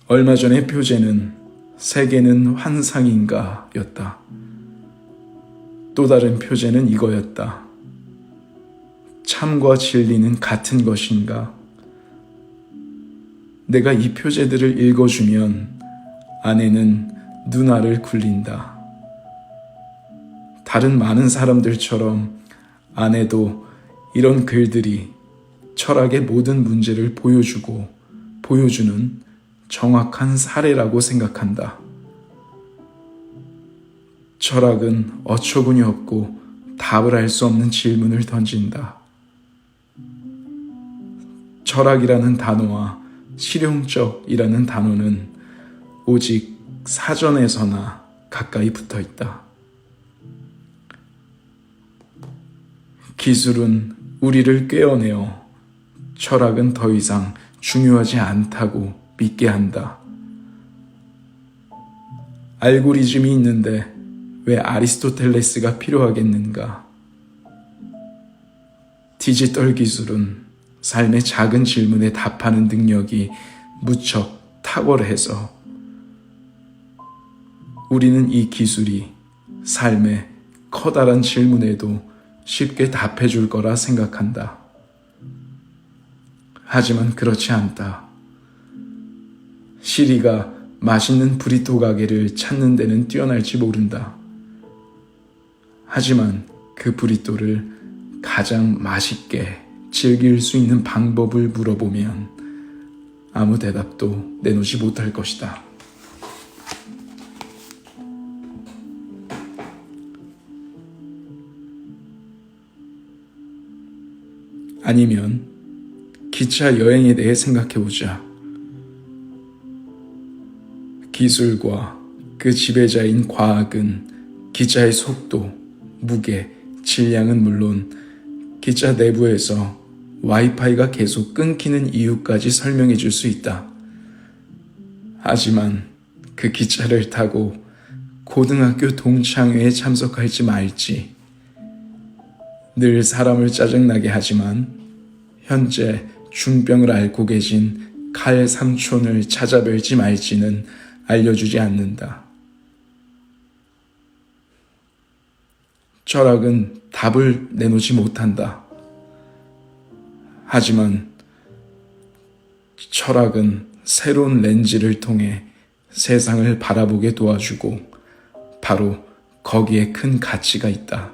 얼마 전의 표제는 세계는 환상인가 였다. 또 다른 표제는 이거였다. 참과 진리는 같은 것인가? 내가 이 표제들을 읽어주면 아내는 눈알을 굴린다. 다른 많은 사람들처럼 아내도 이런 글들이 철학의 모든 문제를 보여주는 정확한 사례라고 생각한다. 철학은 어처구니 없고 답을 알 수 없는 질문을 던진다. 철학이라는 단어와 실용적이라는 단어는 오직 사전에서나 가까이 붙어 있다. 기술은 우리를 꿰어내어 철학은 더 이상 중요하지 않다고 믿게 한다. 알고리즘이 있는데 왜 아리스토텔레스가 필요하겠는가? 디지털 기술은 삶의 작은 질문에 답하는 능력이 무척 탁월해서 우리는 이 기술이 삶의 커다란 질문에도 쉽게 답해 줄 거라 생각한다. 하지만 그렇지 않다. 시리가 맛있는 브리또 가게를 찾는 데는 뛰어날지 모른다. 하지만 그 브리또를 가장 맛있게 즐길 수 있는 방법을 물어보면 아무 대답도 내놓지 못할 것이다. 아니면 기차 여행에 대해 생각해보자. 기술과 그 지배자인 과학은 기차의 속도, 무게, 질량은 물론 기차 내부에서 와이파이가 계속 끊기는 이유까지 설명해 줄 수 있다. 하지만 그 기차를 타고 고등학교 동창회에 참석할지 말지, 늘 사람을 짜증나게 하지만 현재 중병을 앓고 계신 칼 삼촌을 찾아뵐지 말지는 알려주지 않는다. 철학은 답을 내놓지 못한다. 하지만 철학은 새로운 렌즈를 통해 세상을 바라보게 도와주고 바로 거기에 큰 가치가 있다.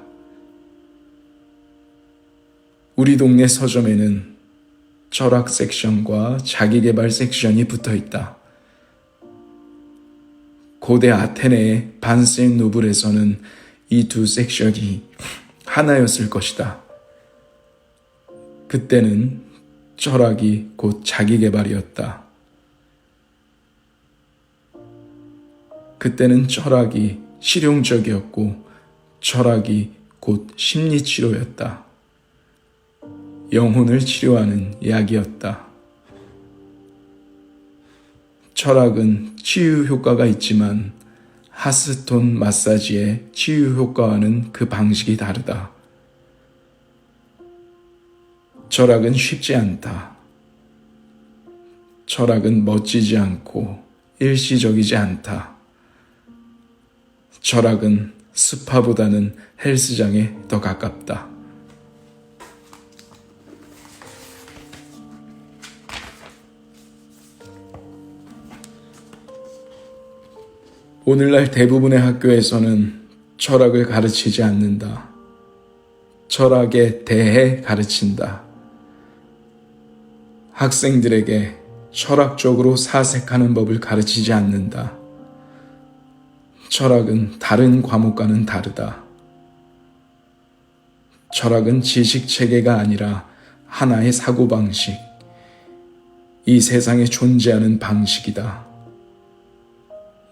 우리 동네 서점에는 철학 섹션과 자기계발 섹션이 붙어 있다. 고대 아테네의 반센 노블에서는 이 두 섹션이 하나였을 것이다. 그때는 철학이 곧 자기계발이었다. 그때는 철학이 실용적이었고 철학이 곧 심리치료였다. 영혼을 치료하는 약이었다. 철학은 치유 효과가 있지만 하스톤 마사지의 치유 효과와는 그 방식이 다르다. 철학은 쉽지 않다. 철학은 멋지지 않고 일시적이지 않다. 철학은 스파보다는 헬스장에 더 가깝다. 오늘날 대부분의 학교에서는 철학을 가르치지 않는다. 철학에 대해 가르친다. 학생들에게 철학적으로 사색하는 법을 가르치지 않는다. 철학은 다른 과목과는 다르다. 철학은 지식 체계가 아니라 하나의 사고방식, 이 세상에 존재하는 방식이다.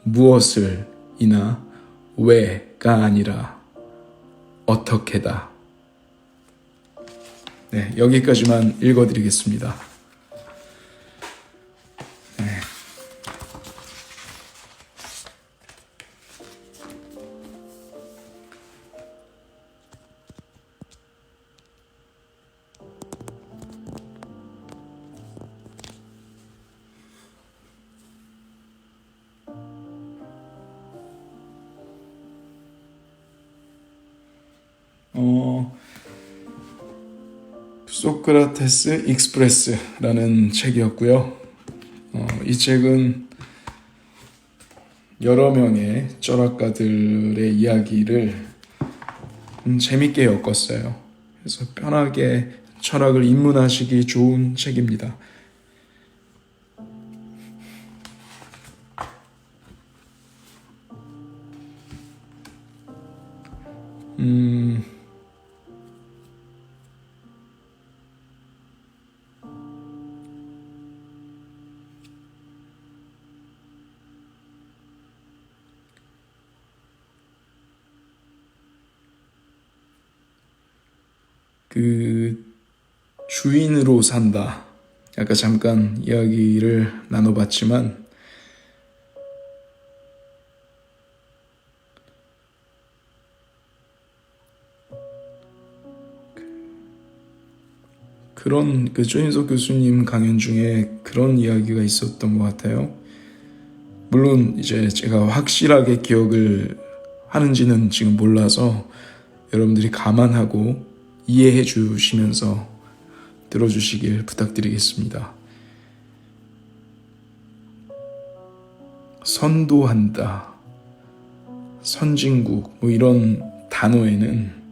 무엇을 이나 왜가 아니라 어떻게다. 네, 여기까지만 읽어드리겠습니다. 네. 소크라테스 익스프레스라는 책이었고요. 이 책은 여러 명의 철학가들의 이야기를 재밌게 엮었어요. 그래서 편하게 철학을 입문하시기 좋은 책입니다. 주인으로 산다. 아까 잠깐 이야기를 나눠봤지만 그런 조인석 교수님 강연 중에 그런 이야기가 있었던 것 같아요. 물론 이제 제가 확실하게 기억을 하는지는 지금 몰라서 여러분들이 감안하고 이해해 주시면서 들어주시길 부탁드리겠습니다. 선도한다, 선진국 이런 단어에는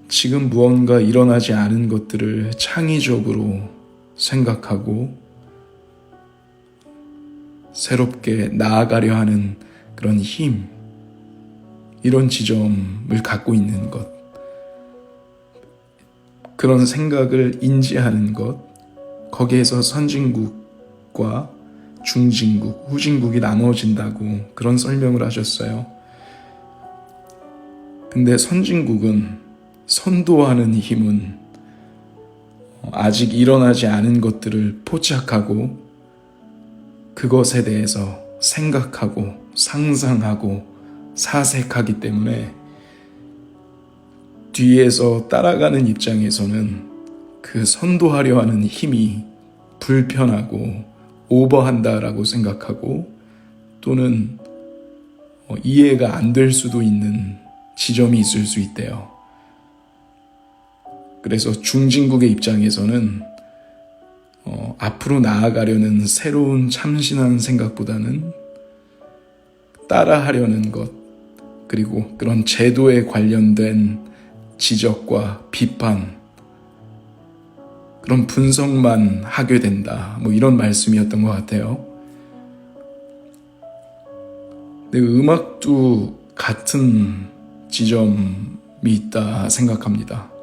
지금 무언가 일어나지 않은 것들을 창의적으로 생각하고 새롭게 나아가려 하는 그런 힘, 이런 지점을 갖고 있는 것, 그런 생각을 인지하는 것, 거기에서 선진국과 중진국, 후진국이 나누어진다고 그런 설명을 하셨어요. 근데 선진국은, 선도하는 힘은 아직 일어나지 않은 것들을 포착하고 그것에 대해서 생각하고 상상하고 사색하기 때문에 뒤에서 따라가는 입장에서는 그 선도하려 하는 힘이 불편하고 오버한다라고 생각하고 또는 이해가 안 될 수도 있는 지점이 있을 수 있대요. 그래서 중진국의 입장에서는 앞으로 나아가려는 새로운 참신한 생각보다는 따라하려는 것, 그리고 그런 제도에 관련된 지적과 비판, 그런 분석만 하게 된다, 이런 말씀이었던 것 같아요. 근데 음악도 같은 지점이 있다 생각합니다.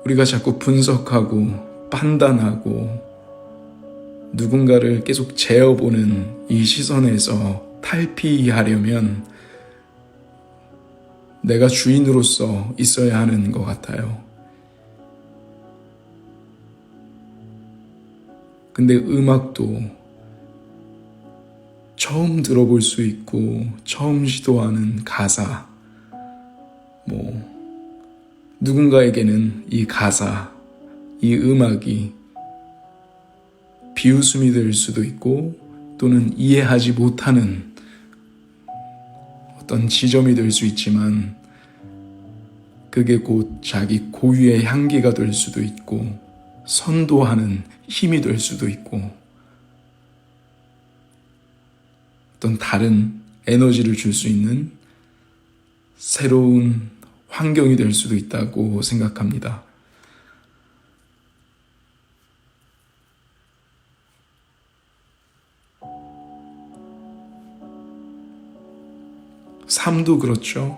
우리가 자꾸 분석하고 판단하고 누군가를 계속 재어보는 이 시선에서 탈피하려면 내가 주인으로서 있어야 하는 것 같아요. 근데 음악도 처음 들어볼 수 있고 처음 시도하는 가사, 누군가에게는 이 가사, 이 음악이 비웃음이 될 수도 있고 또는 이해하지 못하는 어떤 지점이 될 수 있지만 그게 곧 자기 고유의 향기가 될 수도 있고 선도하는 힘이 될 수도 있고 어떤 다른 에너지를 줄 수 있는 새로운 환경이 될 수도 있다고 생각합니다. 삶도 그렇죠.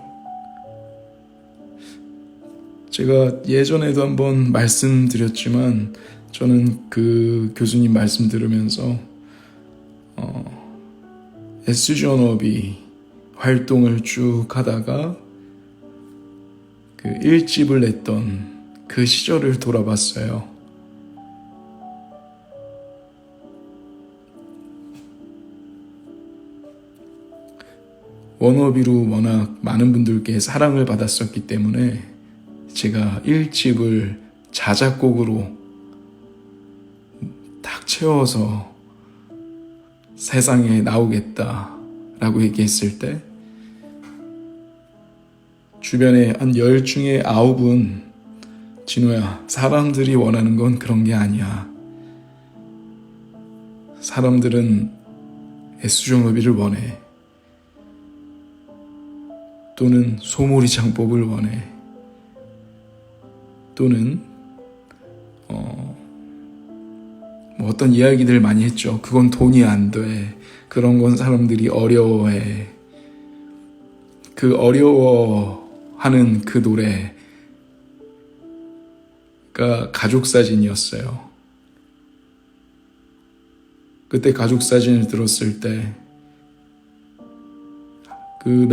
제가 예전에도 한번 말씀드렸지만 저는 그 교수님 말씀 들으면서 SG워너비 활동을 쭉 하다가 그 1집을 냈던 그 시절을 돌아봤어요. 워너비로 워낙 많은 분들께 사랑을 받았었기 때문에 제가 1집을 자작곡으로 딱 채워서 세상에 나오겠다라고 얘기했을 때 주변에 한 10 중에 9은 진호야, 사람들이 원하는 건 그런 게 아니야. 사람들은 SG워너비를 원해. 또는 소몰이 창법을 원해. 또는 어떤 이야기들 많이 했죠. 그건 돈이 안 돼. 그런 건 사람들이 어려워해. 그 어려워하는 그 노래가 가족 사진이었어요. 그때 가족 사진을 들었을 때 그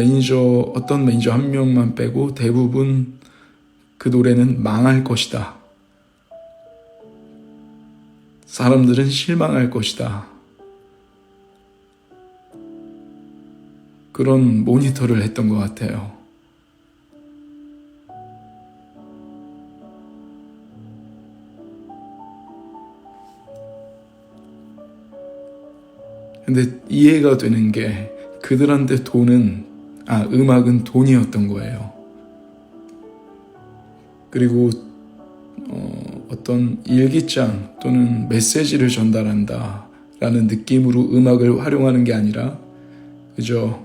어떤 매니저 한 명만 빼고 대부분 그 노래는 망할 것이다. 사람들은 실망할 것이다. 그런 모니터를 했던 것 같아요. 근데 이해가 되는 게 그들한테 음악은 돈이었던 거예요. 그리고 어떤 일기장 또는 메시지를 전달한다 라는 느낌으로 음악을 활용하는 게 아니라 그저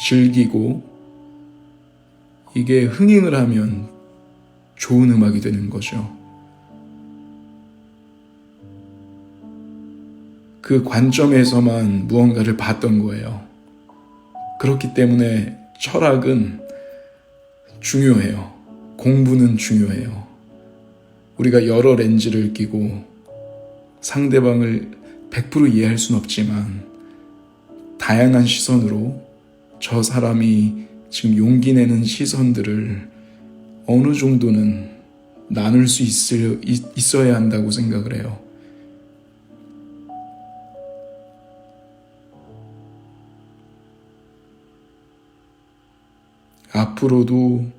즐기고 이게 흥행을 하면 좋은 음악이 되는 거죠. 그 관점에서만 무언가를 봤던 거예요. 그렇기 때문에 철학은 중요해요. 공부는 중요해요. 우리가 여러 렌즈를 끼고 상대방을 100% 이해할 순 없지만 다양한 시선으로 저 사람이 지금 용기 내는 시선들을 어느 정도는 나눌 수 있어야 한다고 생각을 해요. 앞으로도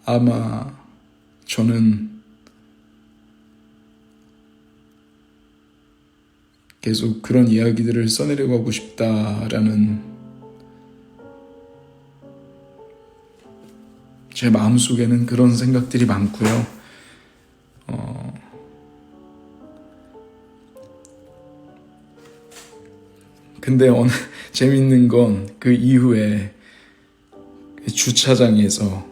아마 저는 계속 그런 이야기들을 써내려가고 싶다라는 제 마음속에는 그런 생각들이 많고요. 근데 재밌는 건 그 이후에 주차장에서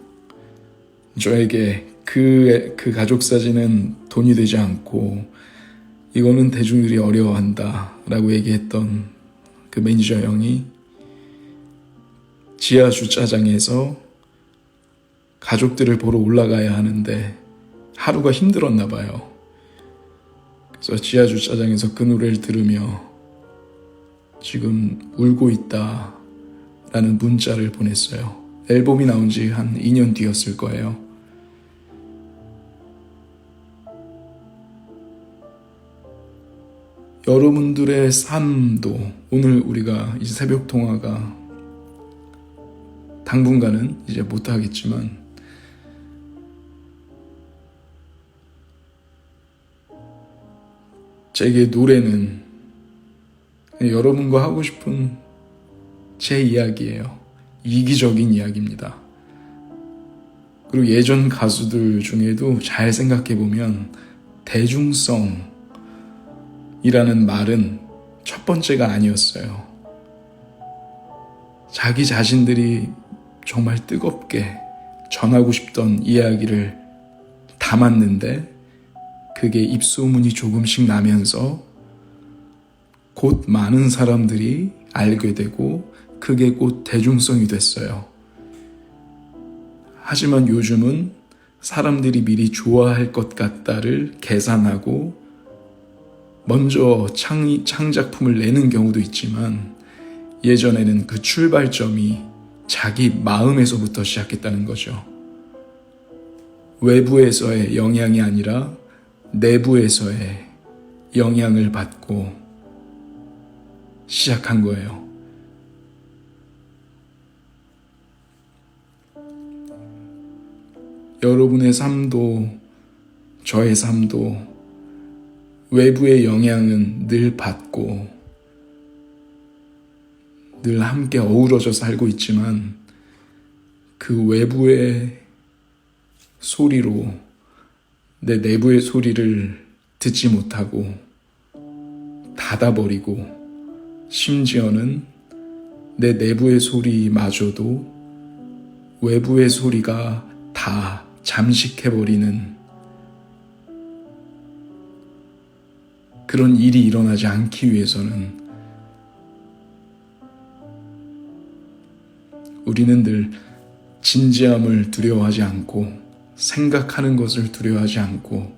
저에게 그 가족 사진은 돈이 되지 않고 이거는 대중들이 어려워한다 라고 얘기했던 그 매니저 형이 지하 주차장에서 가족들을 보러 올라가야 하는데 하루가 힘들었나 봐요. 그래서 지하 주차장에서 그 노래를 들으며 지금 울고 있다 라는 문자를 보냈어요. 앨범이 나온 지 한 2년 뒤였을 거예요. 여러분들의 삶도 오늘 우리가 이제 새벽 통화가 당분간은 이제 못하겠지만 제게 노래는 여러분과 하고 싶은 제 이야기예요. 이기적인 이야기입니다. 그리고 예전 가수들 중에도 잘 생각해보면 대중성이라는 말은 첫 번째가 아니었어요. 자기 자신들이 정말 뜨겁게 전하고 싶던 이야기를 담았는데 그게 입소문이 조금씩 나면서 곧 많은 사람들이 알게 되고 그게 곧 대중성이 됐어요. 하지만 요즘은 사람들이 미리 좋아할 것 같다를 계산하고 먼저 창작품을 내는 경우도 있지만 예전에는 그 출발점이 자기 마음에서부터 시작했다는 거죠. 외부에서의 영향이 아니라 내부에서의 영향을 받고 시작한 거예요. 여러분의 삶도 저의 삶도 외부의 영향은 늘 받고 늘 함께 어우러져 살고 있지만 그 외부의 소리로 내 내부의 소리를 듣지 못하고 닫아버리고 심지어는 내 내부의 소리마저도 외부의 소리가 다 잠식해버리는 그런 일이 일어나지 않기 위해서는 우리는 늘 진지함을 두려워하지 않고 생각하는 것을 두려워하지 않고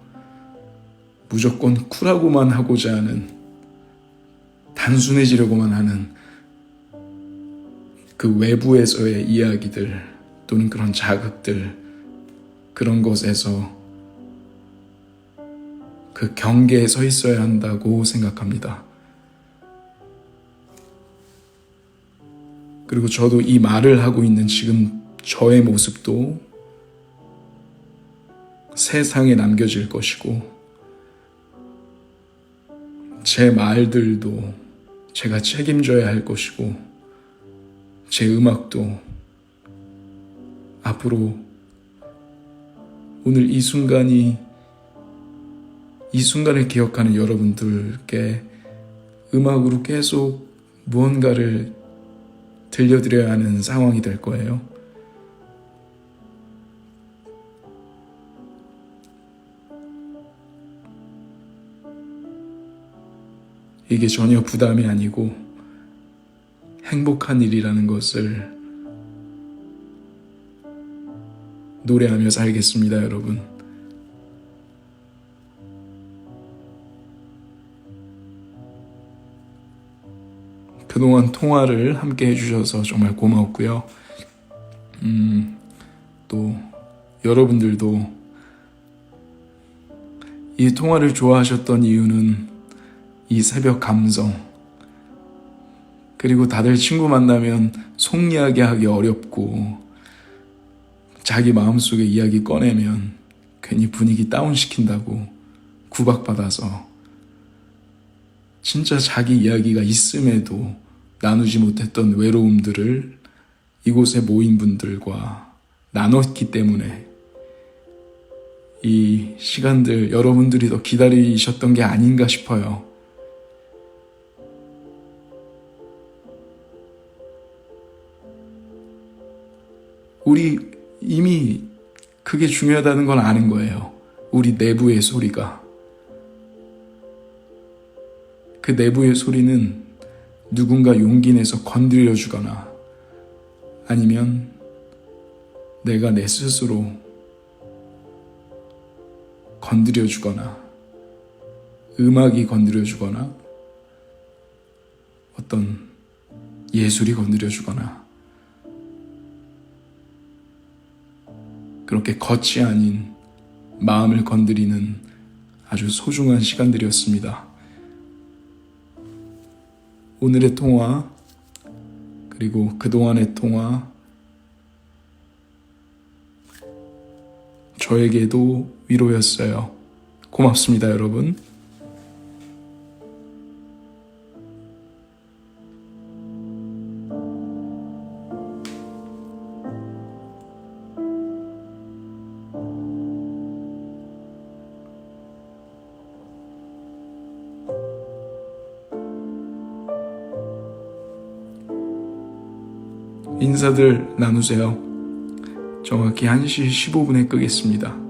무조건 쿨하고만 하고자 하는 단순해지려고만 하는 그 외부에서의 이야기들 또는 그런 자극들 그런 것에서 그 경계에 서 있어야 한다고 생각합니다. 그리고 저도 이 말을 하고 있는 지금 저의 모습도 세상에 남겨질 것이고, 제 말들도 제가 책임져야 할 것이고, 제 음악도 앞으로 오늘 이 순간을 기억하는 여러분들께 음악으로 계속 무언가를 들려드려야 하는 상황이 될 거예요. 이게 전혀 부담이 아니고 행복한 일이라는 것을 노래하며 살겠습니다, 여러분. 그동안 통화를 함께 해주셔서 정말 고마웠고요. 또 여러분들도 이 통화를 좋아하셨던 이유는 이 새벽 감성, 그리고 다들 친구 만나면 속 이야기하기 어렵고 자기 마음속에 이야기 꺼내면 괜히 분위기 다운시킨다고 구박받아서 진짜 자기 이야기가 있음에도 나누지 못했던 외로움들을 이곳에 모인 분들과 나눴기 때문에 이 시간들 여러분들이 더 기다리셨던 게 아닌가 싶어요. 우리 이미 그게 중요하다는 걸 아는 거예요. 우리 내부의 소리가. 그 내부의 소리는 누군가 용기 내서 건드려 주거나 아니면 내가 내 스스로 건드려 주거나 음악이 건드려 주거나 어떤 예술이 건드려 주거나 그렇게 겉이 아닌 마음을 건드리는 아주 소중한 시간들이었습니다. 오늘의 통화, 그리고 그동안의 통화, 저에게도 위로였어요. 고맙습니다, 여러분. 인사들 나누세요. 정확히 1시 15분에 끄겠습니다.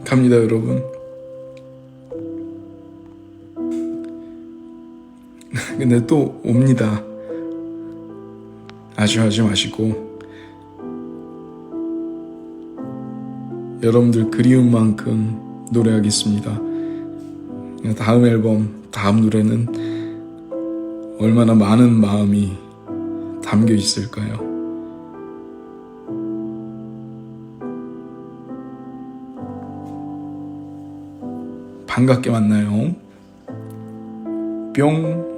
갑니다, 여러분. 근데 또 옵니다. 아쉬워하지 마시고 여러분들 그리운 만큼 노래하겠습니다. 다음 앨범, 다음 노래는 얼마나 많은 마음이 담겨 있을까요? 반갑게 만나요. 뿅.